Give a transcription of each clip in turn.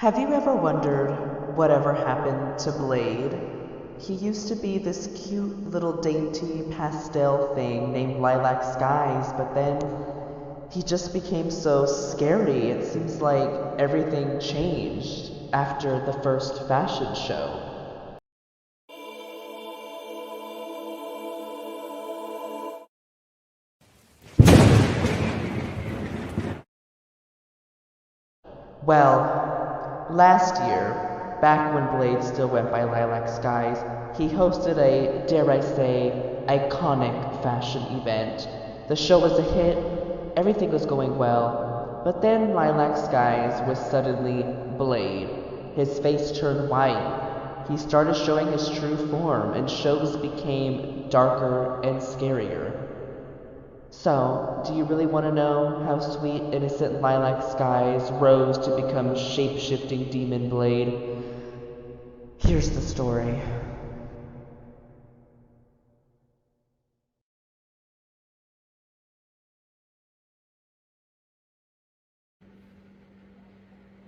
Have you ever wondered whatever happened to Blade? He used to be this cute little dainty pastel thing named Lilac Skies, but then he just became so scary. It seems like everything changed after the first fashion show. Well, last year, back when Blade still went by Lilac Skies, he hosted a, dare I say, iconic fashion event. The show was a hit, everything was going well, but then Lilac Skies was suddenly Blade. His face turned white. He started showing his true form, and shows became darker and scarier. So, do you really want to know how sweet, innocent lilac skies rose to become shape-shifting demon blade? Here's the story.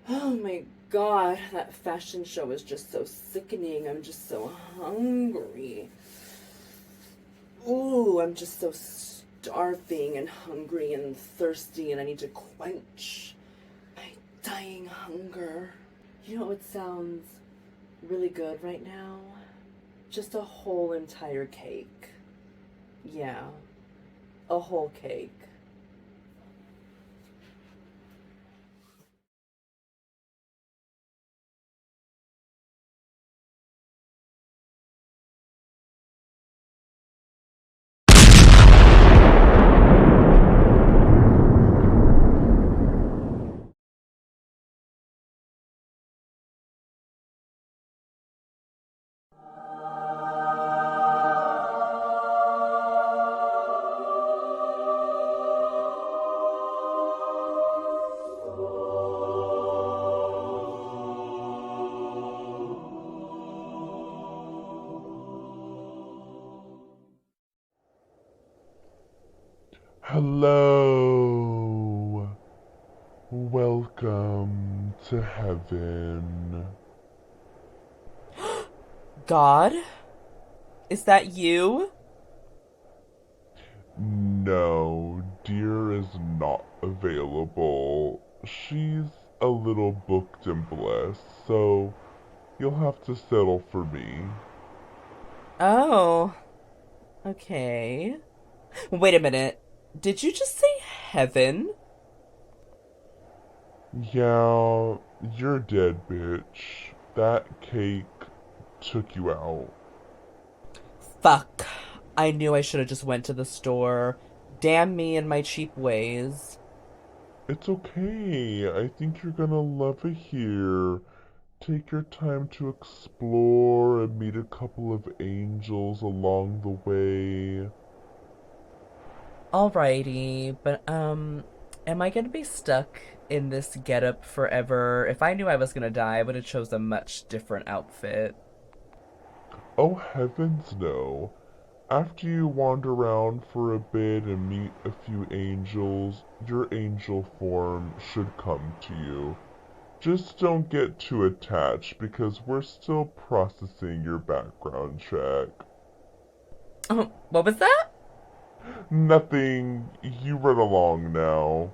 Oh my god, that fashion show is just so sickening. I'm just so hungry. Ooh, I'm just so starving and hungry and thirsty, and I need to quench my dying hunger. You know what sounds really good right now? Just a whole entire cake. Yeah, a whole cake. Hello. Welcome to heaven. God? Is that you? No, dear is not available. She's a little booked and blessed, so you'll have to settle for me. Oh, okay. Wait a minute. Did you just say heaven? Yeah, you're dead, bitch. That cake took you out. Fuck. I knew I should have just went to the store. Damn me and my cheap ways. It's okay. I think you're gonna love it here. Take your time to explore and meet a couple of angels along the way. Alrighty, but am I gonna be stuck in this getup forever? If I knew I was gonna die, I would have chose a much different outfit. Oh heavens no. After you wander around for a bit and meet a few angels, your angel form should come to you. Just don't get too attached because we're still processing your background check. What was that? Nothing, you run along now.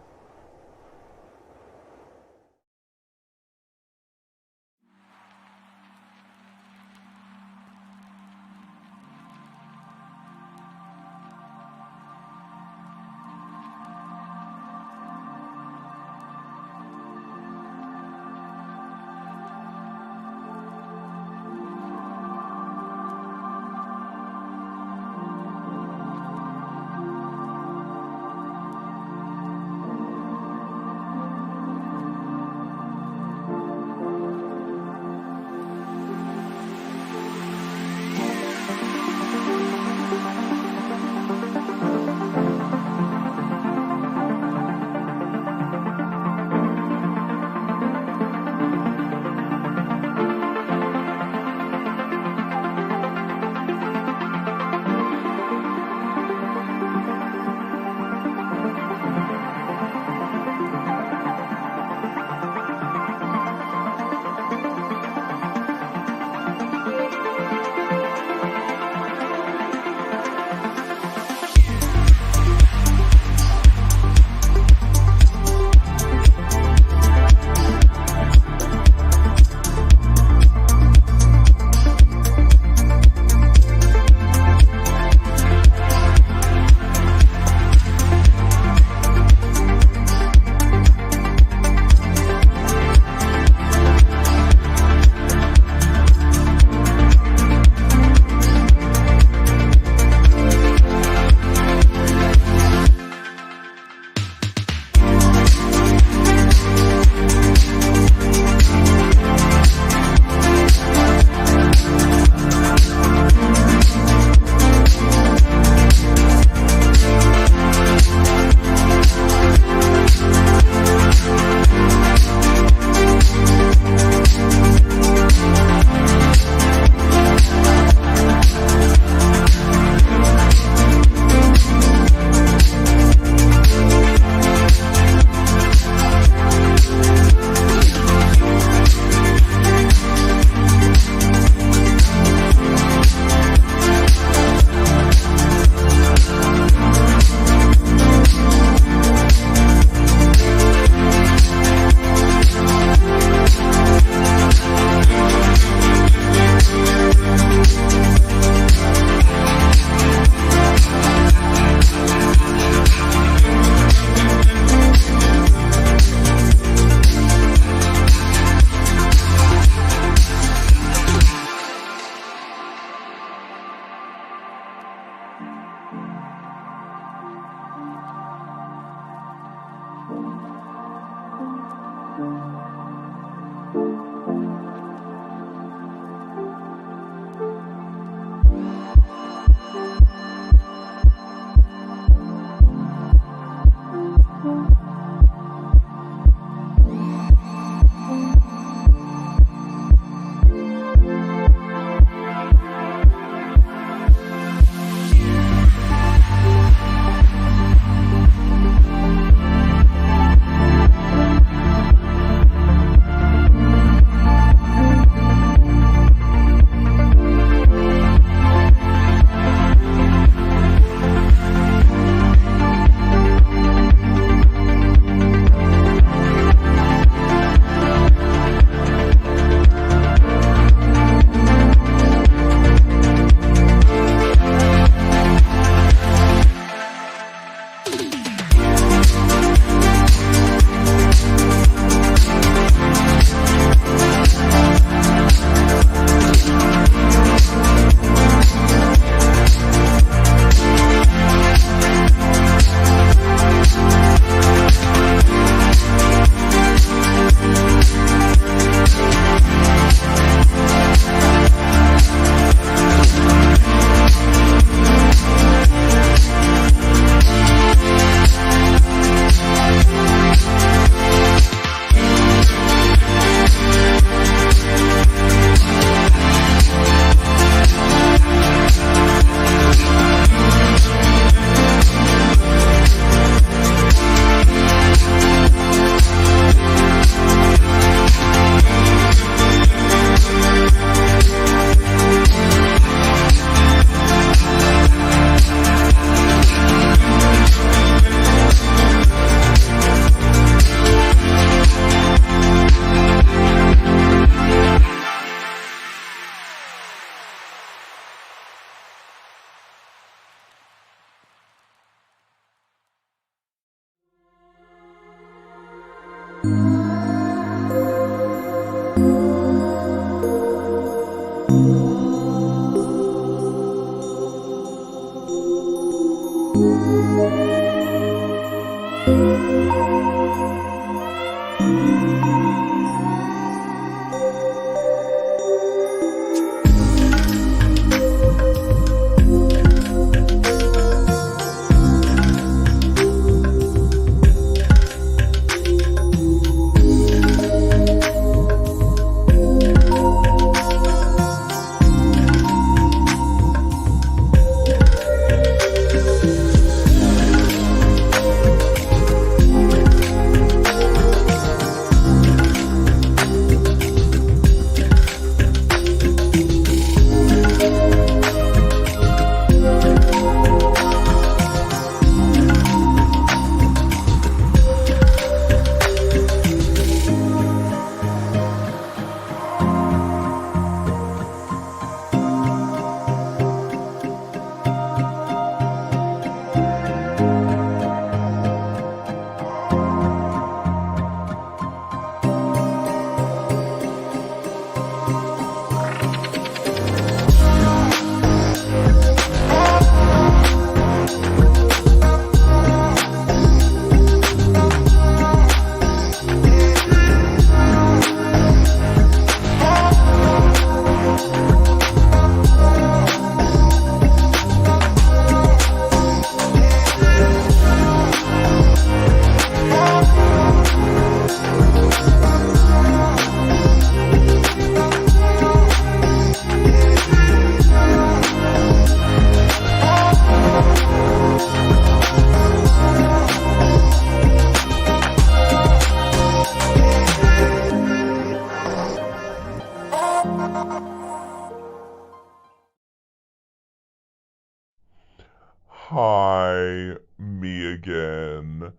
Hi, me again.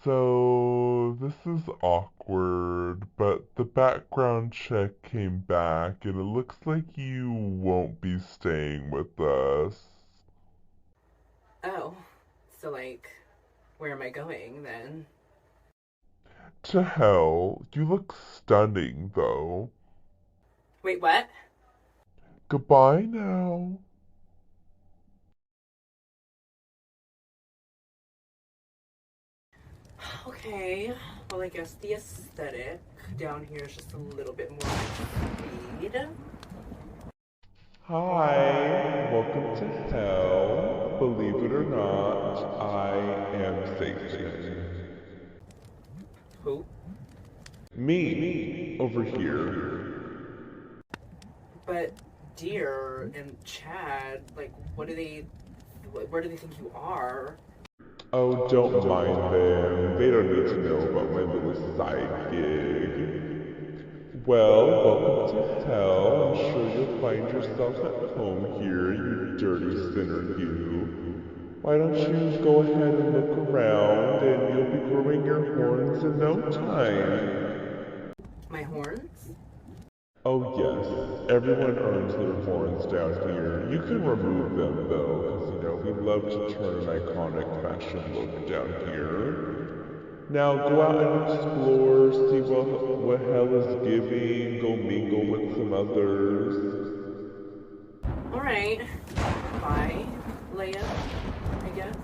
So, this is awkward, but the background check came back and it looks like you won't be staying with us. Oh, so like, where am I going then? To hell, you look stunning though. Wait, what? Goodbye now. Okay, well, I guess the aesthetic down here is just a little bit more speed. Hi, welcome to hell. Believe it or not, I am Satan. Who? Me, over here. But Deer and Chad, like, where do they think you are? Oh, don't mind them. They don't need to know about my little side gig. Well, welcome to hell. I'm sure you'll find yourself at home here, you dirty sinner, you. Why don't you go ahead and look around, and you'll be growing your horns in no time. My horns? Oh yes, everyone earns their horns down here. You can remove them though, because we love to turn an iconic fashion look down here. Now go out and explore, see what hell is giving, go mingle with some others. Alright. Bye, Leia, I guess.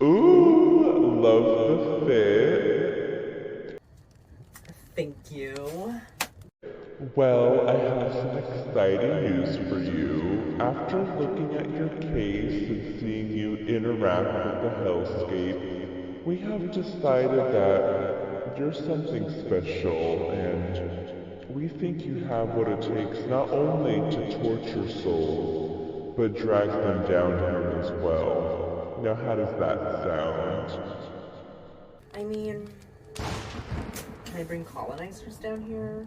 Ooh, love the fit. Thank you. Well, I have some exciting news for you. After looking at your case and seeing you interact with the hellscape, we have decided that you're something special, and we think you have what it takes not only to torture souls, but drag them down here as well. Now, how does that sound? I mean, can I bring colonizers down here?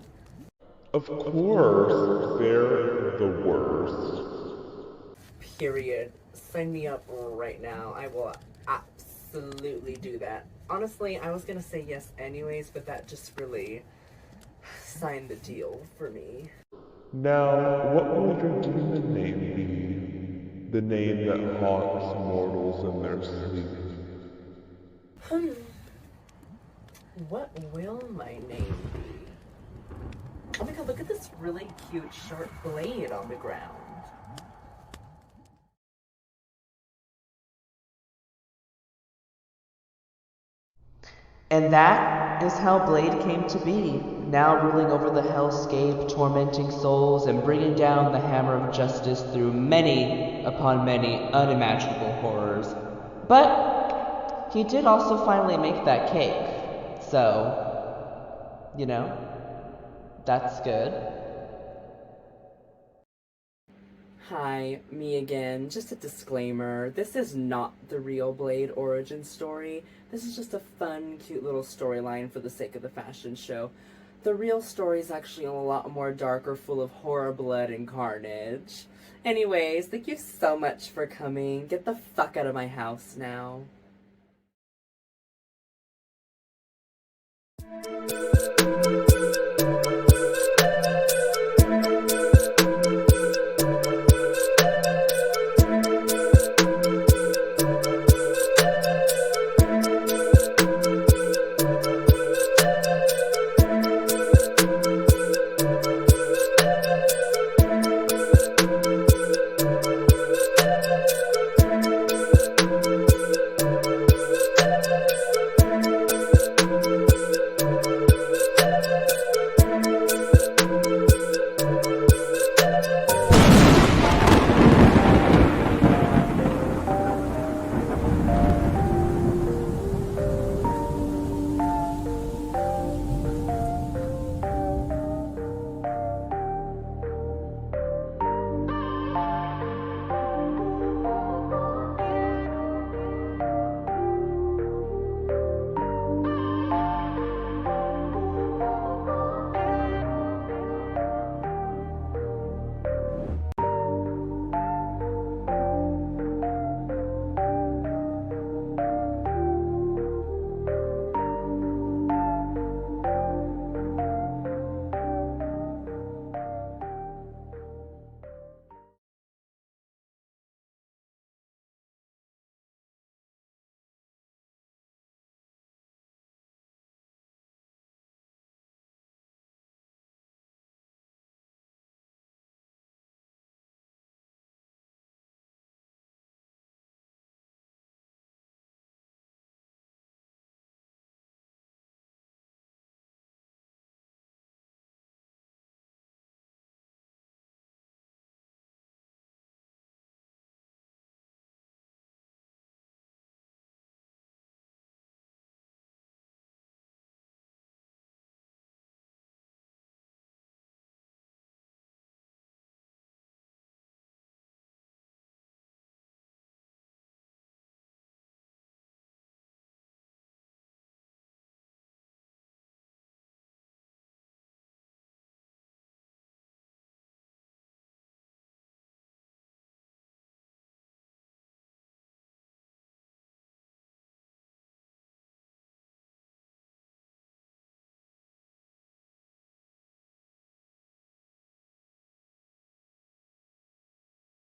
Of course, they're the worst. Period. Sign me up right now. I will absolutely do that. Honestly, I was gonna say yes anyways, but that just really signed the deal for me. Now, what will your demon name be? The name that haunts mortals in their sleep. What will my name be? Oh my god, look at this really cute sharp blade on the ground. And that is how Blade came to be, now ruling over the hellscape, tormenting souls, and bringing down the hammer of justice through many upon many unimaginable horrors. But he did also finally make that cake, so, you know, that's good. Hi, me again. Just a disclaimer. This is not the real Blade origin story. This is just a fun, cute little storyline for the sake of the fashion show. The real story is actually a lot more darker, full of horror, blood, and carnage. Anyways, thank you so much for coming. Get the fuck out of my house now.